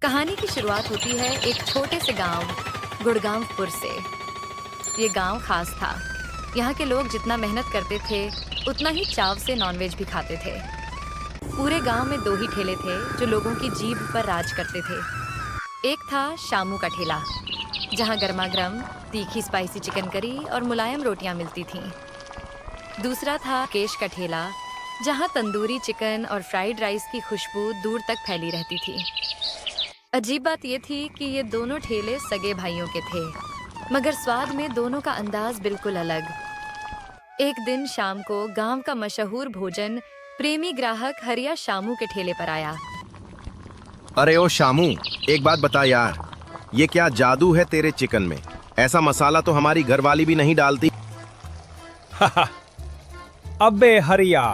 कहानी की शुरुआत होती है एक छोटे से गांव गुड़गांवपुर से। ये गांव खास था। यहाँ के लोग जितना मेहनत करते थे उतना ही चाव से नॉनवेज भी खाते थे। पूरे गांव में दो ही ठेले थे जो लोगों की जीभ पर राज करते थे। एक था शामू का ठेला, जहाँ गर्मा गर्म तीखी स्पाइसी चिकन करी और मुलायम रोटियां मिलती थीं। दूसरा था मुकेश का ठेला, जहाँ तंदूरी चिकन और फ्राइड राइस की खुशबू दूर तक फैली रहती थी। अजीब बात यह थी कि ये दोनों ठेले सगे भाइयों के थे, मगर स्वाद में दोनों का अंदाज बिल्कुल अलग। एक दिन शाम को गांव का मशहूर भोजन प्रेमी ग्राहक हरिया शामू के ठेले पर आया। अरे ओ शामू, एक बात बता यार, ये क्या जादू है तेरे चिकन में? ऐसा मसाला तो हमारी घरवाली भी नहीं डालती। अबे हरिया,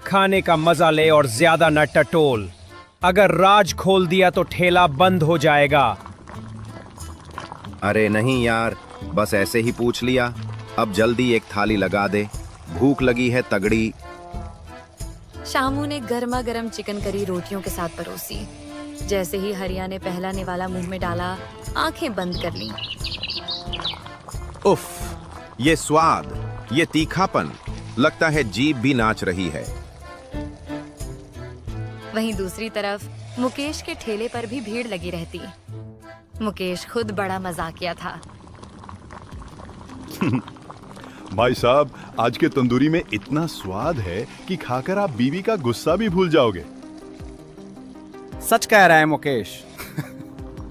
खाने का मजा ले और ज्यादा न टटोल। अगर राज खोल दिया तो ठेला बंद हो जाएगा। अरे नहीं यार, बस ऐसे ही पूछ लिया। अब जल्दी एक थाली लगा दे, भूख लगी है तगड़ी। शामू ने गर्मा गर्म चिकन करी रोटियों के साथ परोसी। जैसे ही हरिया ने पहला निवाला मुंह में डाला, आंखें बंद कर लीं। उफ, ये स्वाद, ये तीखापन, लगता है जीभ भी नाच रही है। वहीं दूसरी तरफ मुकेश के ठेले पर भी भीड़ लगी रहती। मुकेश खुद बड़ा मजाकिया था। भाई साहब, आज के तंदूरी में इतना स्वाद है कि खाकर आप बीवी का गुस्सा भी भूल जाओगे। सच कह रहा है मुकेश।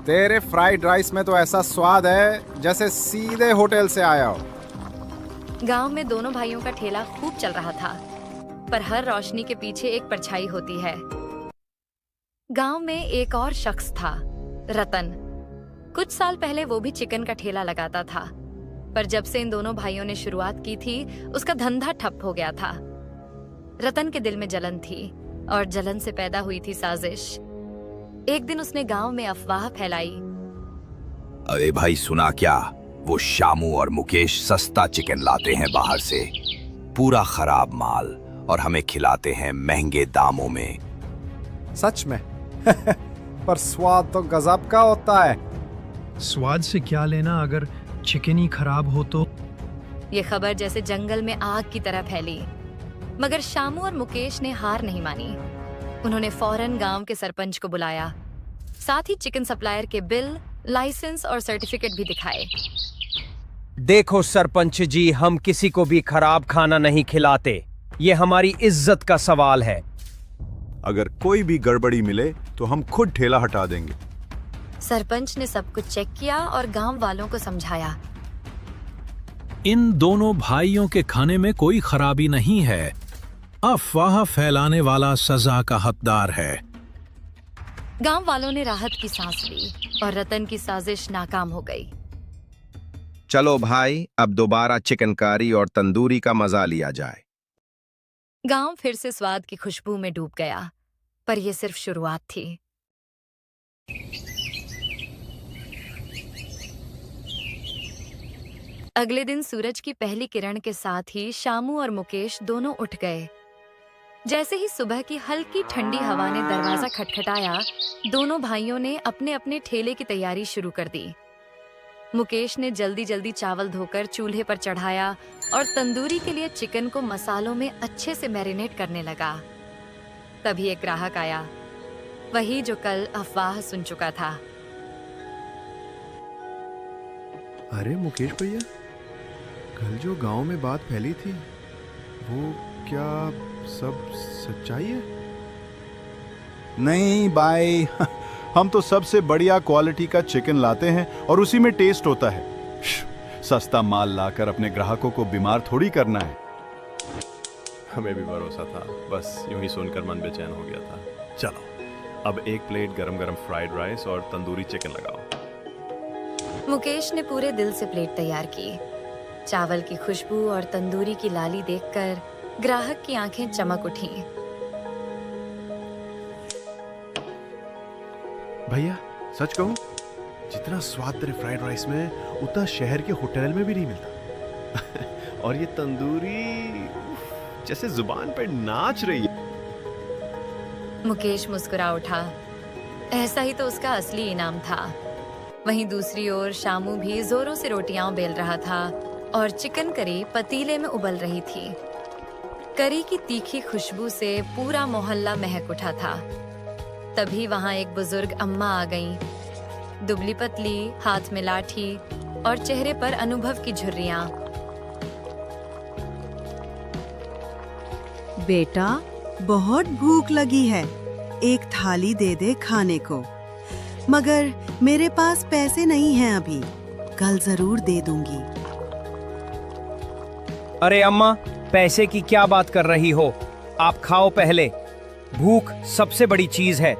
तेरे फ्राइड राइस में तो ऐसा स्वाद है जैसे सीधे होटल से आया हो। गांव में दोनों भाइयों का ठेला खूब चल रहा था, पर हर रोशनी के पीछे एक परछाई होती है। गांव में एक और शख्स था, रतन। कुछ साल पहले वो भी चिकन का ठेला लगाता था, पर जब से इन दोनों भाइयों ने शुरुआत की थी, उसका धंधा ठप हो गया था। रतन के दिल में जलन थी और जलन से पैदा हुई थी साजिश। एक दिन उसने गांव में अफवाह फैलाई। अरे भाई, सुना क्या? वो शामू और मुकेश सस्ता चिकन लाते हैं बाहर से, पूरा खराब माल, और हमें खिलाते हैं महंगे दामों में। सच में? पर स्वाद तो गजब का होता है। स्वाद से क्या लेना अगर चिकन ही खराब हो तो? ये खबर जैसे जंगल में आग की तरह फैली, मगर शामू और मुकेश ने हार नहीं मानी। उन्होंने फौरन गांव के सरपंच को बुलाया, साथ ही चिकन सप्लायर के बिल, लाइसेंस और सर्टिफिकेट भी दिखाए। देखो सरपंच जी, हम किसी को भी खराब खाना नहीं खिलाते। ये हमारी इज्जत का सवाल है। अगर कोई भी गड़बड़ी मिले तो हम खुद ठेला हटा देंगे। सरपंच ने सब कुछ चेक किया और गांव वालों को समझाया। इन दोनों भाइयों के खाने में कोई खराबी नहीं है। अफवाह फैलाने वाला सजा का हकदार है। गांव वालों ने राहत की सांस ली और रतन की साजिश नाकाम हो गई। चलो भाई, अब दोबारा चिकनकारी और तंदूरी का मजा लिया जाए। गांव फिर से स्वाद की खुशबू में डूब गया, पर यह सिर्फ शुरुआत थी। अगले दिन सूरज की पहली किरण के साथ ही शामू और मुकेश दोनों उठ गए। जैसे ही सुबह की हल्की ठंडी हवा ने दरवाजा खटखटाया, दोनों भाइयों ने अपने अपने ठेले की तैयारी शुरू कर दी। मुकेश ने जल्दी जल्दी चावल धोकर चूल्हे पर चढ़ाया और तंदूरी के लिए चिकन को मसालों में अच्छे से मैरिनेट करने लगा। तभी एक ग्राहक आया, वही जो कल अफवाह सुन चुका था। अरे मुकेश भैया, कल जो गांव में बात फैली थी, वो क्या सब सच्चाई है? नहीं भाई, हम तो सबसे बढ़िया क्वालिटी का चिकन लाते हैं और उसी में टेस्ट होता है। सस्ता माल लाकर अपने ग्राहकों को बीमार थोड़ी करना है। हमें भी भरोसा था, बस यूं ही सुनकर मन बेचैन हो गया था। चलो, अब एक प्लेट गरम गरम फ्राइड राइस और तंदूरी चिकन लगाओ। मुकेश ने पूरे दिल से प्लेट तैयार की। चावल की खुशबू और तंदूरी की लाली देखकर ग्राहक की आंखें चमक उठी। भैया सच कहूं, जितना स्वाद तेरे फ्राइड राइस में, उतना शहर के होटल में भी नहीं मिलता। और ये तंदूरी जैसे जुबान पर नाच रही है। मुकेश मुस्कुरा उठा। ऐसा ही तो उसका असली इनाम था। वहीं दूसरी ओर शामू भी जोरों से रोटियां बेल रहा था और चिकन करी पतीले में उबल रही थी। करी की तीखी खुशबू से पूरा मोहल्ला महक उठा था। तभी वहां एक बुजुर्ग अम्मा आ गईं। दुबली पतली, हाथ में लाठी और चेहरे पर अनुभव की झुर्रियां। बेटा, बहुत भूख लगी है, एक थाली दे दे खाने को। मगर मेरे पास पैसे नहीं हैं अभी, कल जरूर दे दूंगी। अरे अम्मा, पैसे की क्या बात कर रही हो? आप खाओ पहले। भूख सबसे बड़ी चीज है।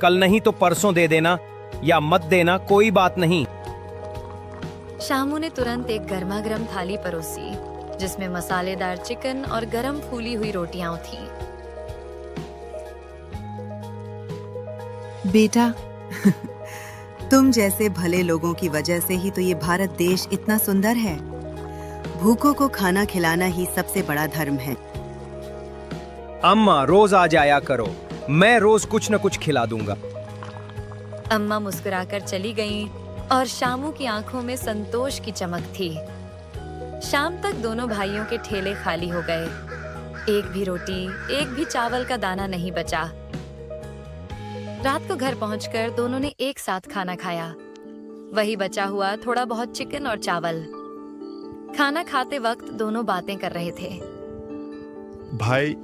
कल नहीं तो परसों दे देना या मत देना, कोई बात नहीं। शामू ने तुरंत एक गर्मा-गर्म थाली परोसी जिसमें मसालेदार चिकन और गरम फूली हुई रोटियां थीं। बेटा, तुम जैसे भले लोगों की वजह से ही तो ये भारत देश इतना सुंदर है। भूखों को खाना खिलाना ही सबसे बड़ा धर्म है। अम्मा, रोज आ जाया करो, मैं रोज कुछ न कुछ खिला दूंगा। अम्मा मुस्कुराकर चली गईं और शामू की आंखों में संतोष की चमक थी। शाम तक दोनों भाइयों के ठेले खाली हो गए। एक भी रोटी, एक भी चावल का दाना नहीं बचा। रात को घर पहुंचकर दोनों ने एक साथ खाना खाया। वही बचा हुआ थोड़ा बहुत चिकन और चावल। खाना खाते वक्त दोनों बातें कर रहे थे। भाई,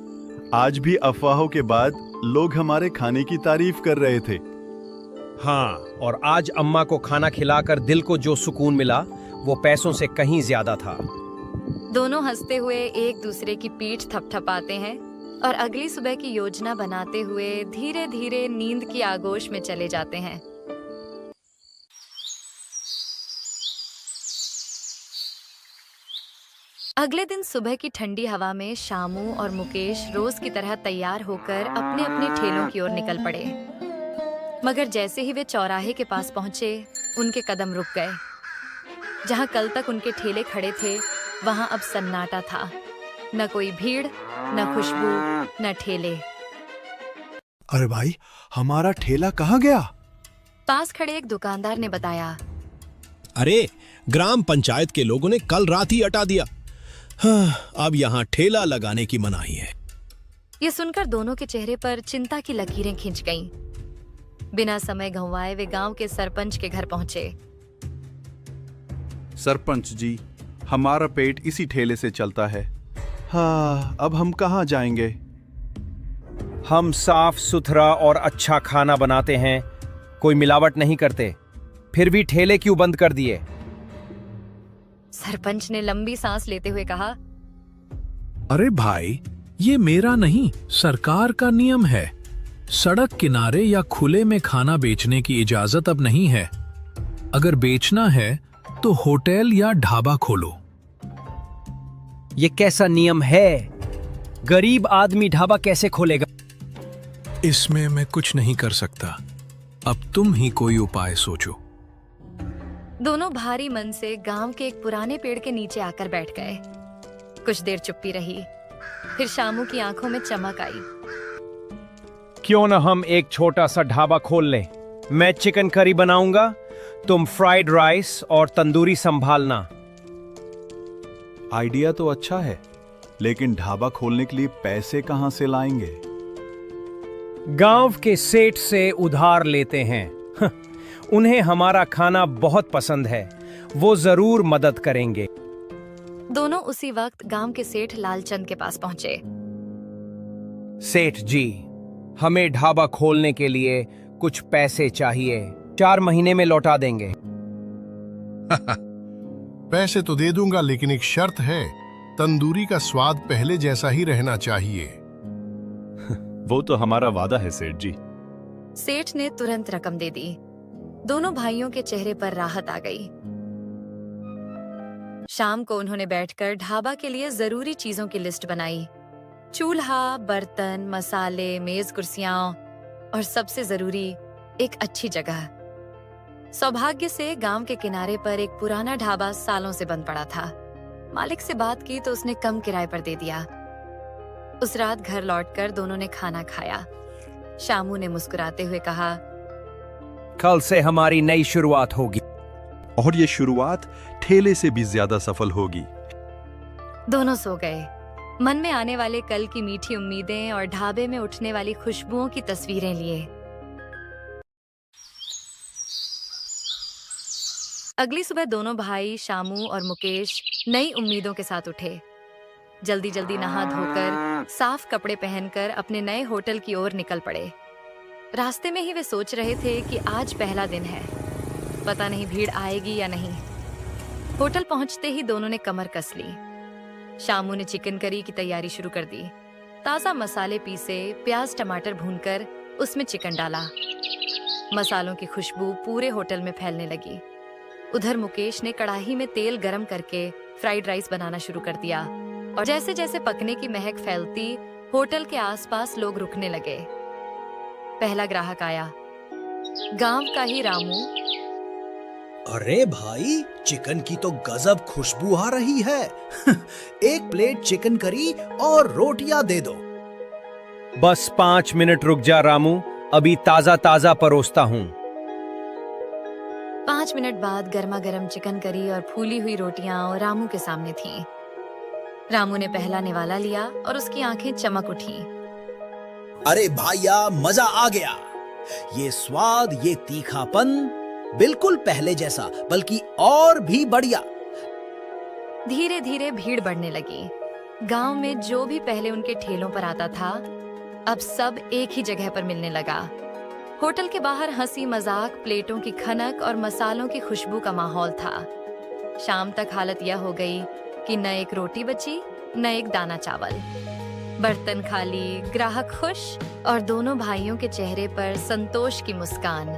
आज भी अफवाहों के बाद लोग हमारे खाने की तारीफ कर रहे थे। हाँ, और आज अम्मा को खाना खिलाकर दिल को जो सुकून मिला वो पैसों से कहीं ज्यादा था। दोनों हंसते हुए एक दूसरे की पीठ थपथपाते हैं और अगली सुबह की योजना बनाते हुए धीरे धीरे नींद की आगोश में चले जाते हैं। अगले दिन सुबह की ठंडी हवा में शामू और मुकेश रोज की तरह तैयार होकर अपने अपने ठेलों की ओर निकल पड़े। मगर जैसे ही वे चौराहे के पास पहुंचे, उनके कदम रुक गए। जहां कल तक उनके ठेले खड़े थे, वहां अब सन्नाटा था। न कोई भीड़, न खुशबू, न ठेले। अरे भाई, हमारा ठेला कहाँ गया? पास खड़े एक दुकानदार ने बताया। अरे, ग्राम पंचायत के लोगों ने कल रात ही हटा दिया। हाँ, अब यहाँ ठेला लगाने की मनाही है। ये सुनकर दोनों के चेहरे पर चिंता की लकीरें खिंच गईं। बिना समय गंवाए वे गांव के सरपंच के घर पहुंचे। सरपंच जी, हमारा पेट इसी ठेले से चलता है। हाँ, अब हम कहाँ जाएंगे? हम साफ सुथरा और अच्छा खाना बनाते हैं, कोई मिलावट नहीं करते, फिर भी ठेले क्यों बंद कर दिए? सरपंच ने लंबी सांस लेते हुए कहा, अरे भाई, ये मेरा नहीं, सरकार का नियम है। सड़क किनारे या खुले में खाना बेचने की इजाजत अब नहीं है। अगर बेचना है तो होटल या ढाबा खोलो। ये कैसा नियम है? गरीब आदमी ढाबा कैसे खोलेगा? इसमें मैं कुछ नहीं कर सकता। अब तुम ही कोई उपाय सोचो। दोनों भारी मन से गांव के एक पुराने पेड़ के नीचे आकर बैठ गए। कुछ देर चुप्पी रही, फिर शामू की आंखों में चमक आई। क्यों न हम एक छोटा सा ढाबा खोल लें? मैं चिकन करी बनाऊंगा, तुम फ्राइड राइस और तंदूरी संभालना। आइडिया तो अच्छा है, लेकिन ढाबा खोलने के लिए पैसे कहाँ से लाएंगे? गांव के सेठ से उधार लेते हैं। उन्हें हमारा खाना बहुत पसंद है, वो जरूर मदद करेंगे। दोनों उसी वक्त गांव के सेठ लालचंद के पास पहुंचे। सेठ जी, हमें ढाबा खोलने के लिए कुछ पैसे चाहिए, 4 महीने में लौटा देंगे। पैसे तो दे दूंगा, लेकिन एक शर्त है, तंदूरी का स्वाद पहले जैसा ही रहना चाहिए। वो तो हमारा वादा है सेठ जी। सेठ ने तुरंत रकम दे दी। दोनों भाइयों के चेहरे पर राहत आ गई। शाम को उन्होंने बैठकर ढाबा के लिए जरूरी चीजों की लिस्ट बनाई। चूल्हा, बर्तन, मसाले, मेज कुर्सियां और सबसे जरूरी एक अच्छी जगह। सौभाग्य से गांव के किनारे पर एक पुराना ढाबा सालों से बंद पड़ा था। मालिक से बात की तो उसने कम किराए पर दे दिया। उस रात घर लौटकर दोनों ने खाना खाया। शामू ने मुस्कुराते हुए कहा, कल से हमारी नई शुरुआत होगी। और ये शुरुआत ठेले से भी ज्यादा सफल होगी। दोनों सो गए, मन में आने वाले कल की मीठी उम्मीदें और ढाबे में उठने वाली खुशबुओं की तस्वीरें लिए। अगली सुबह दोनों भाई शामू और मुकेश नई उम्मीदों के साथ उठे। जल्दी जल्दी नहा धोकर साफ कपड़े पहनकर अपने नए होटल की ओर निकल पड़े। रास्ते में ही वे सोच रहे थे कि आज पहला दिन है, पता नहीं भीड़ आएगी या नहीं। होटल पहुंचते ही दोनों ने कमर कस ली। शामू ने चिकन करी की तैयारी शुरू कर दी। ताज़ा मसाले पीसे, प्याज टमाटर भूनकर उसमें चिकन डाला। मसालों की खुशबू पूरे होटल में फैलने लगी। उधर मुकेश ने कढ़ाई में तेल गरम करके फ्राइड राइस बनाना शुरू कर दिया और जैसे जैसे पकने की महक फैलती, होटल के आसपास लोग रुकने लगे। पहला ग्राहक आया, गांव का ही रामू। अरे भाई, चिकन की तो गजब खुशबू आ रही है। एक प्लेट चिकन करी और रोटियां दे दो। बस 5 मिनट रुक जा रामू, अभी ताजा ताजा परोसता हूँ। 5 मिनट बाद गर्मा गर्म चिकन करी और फूली हुई रोटियां रामू के सामने थीं। रामू ने पहला निवाला लिया और उसकी आंखें चमक उठी। अरे भाइया, मजा आ गया। ये स्वाद, ये तीखापन, बिल्कुल पहले जैसा, बल्कि और भी बढ़िया। धीरे धीरे भीड़ बढ़ने लगी। गांव में जो भी पहले उनके ठेलों पर आता था, अब सब एक ही जगह पर मिलने लगा। होटल के बाहर हंसी मजाक, प्लेटों की खनक और मसालों की खुशबू का माहौल था। शाम तक हालत यह हो गई कि न एक रोटी बची, न एक दाना चावल। बर्तन खाली, ग्राहक खुश और दोनों भाइयों के चेहरे पर संतोष की मुस्कान।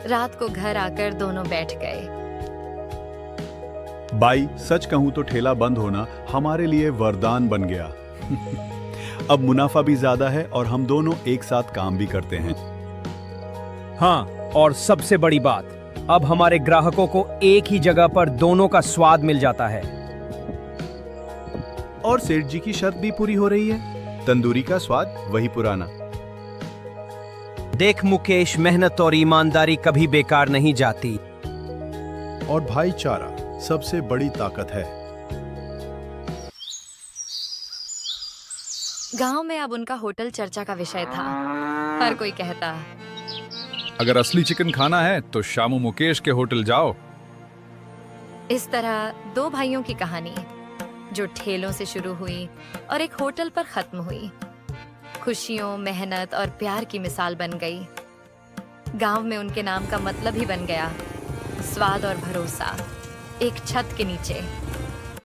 रात को घर आकर दोनों बैठ गए। भाई, सच कहूं तो ठेला बंद होना हमारे लिए वरदान बन गया। अब मुनाफा भी ज्यादा है और हम दोनों एक साथ काम भी करते हैं। हाँ, और सबसे बड़ी बात, अब हमारे ग्राहकों को एक ही जगह पर दोनों का स्वाद मिल जाता है। और सेठ जी की शर्त भी पूरी हो रही है, तंदूरी का स्वाद वही पुराना। देख मुकेश, मेहनत और ईमानदारी कभी बेकार नहीं जाती। और भाईचारा सबसे बड़ी ताकत है। गांव में अब उनका होटल चर्चा का विषय था। हर कोई कहता, अगर असली चिकन खाना है तो शामू मुकेश के होटल जाओ। इस तरह दो भाइयों की कहानी जो ठेलों से शुरू हुई और एक होटल पर खत्म हुई, खुशियों, मेहनत और प्यार की मिसाल बन गई। गांव में उनके नाम का मतलब ही बन गया, स्वाद और भरोसा एक छत के नीचे।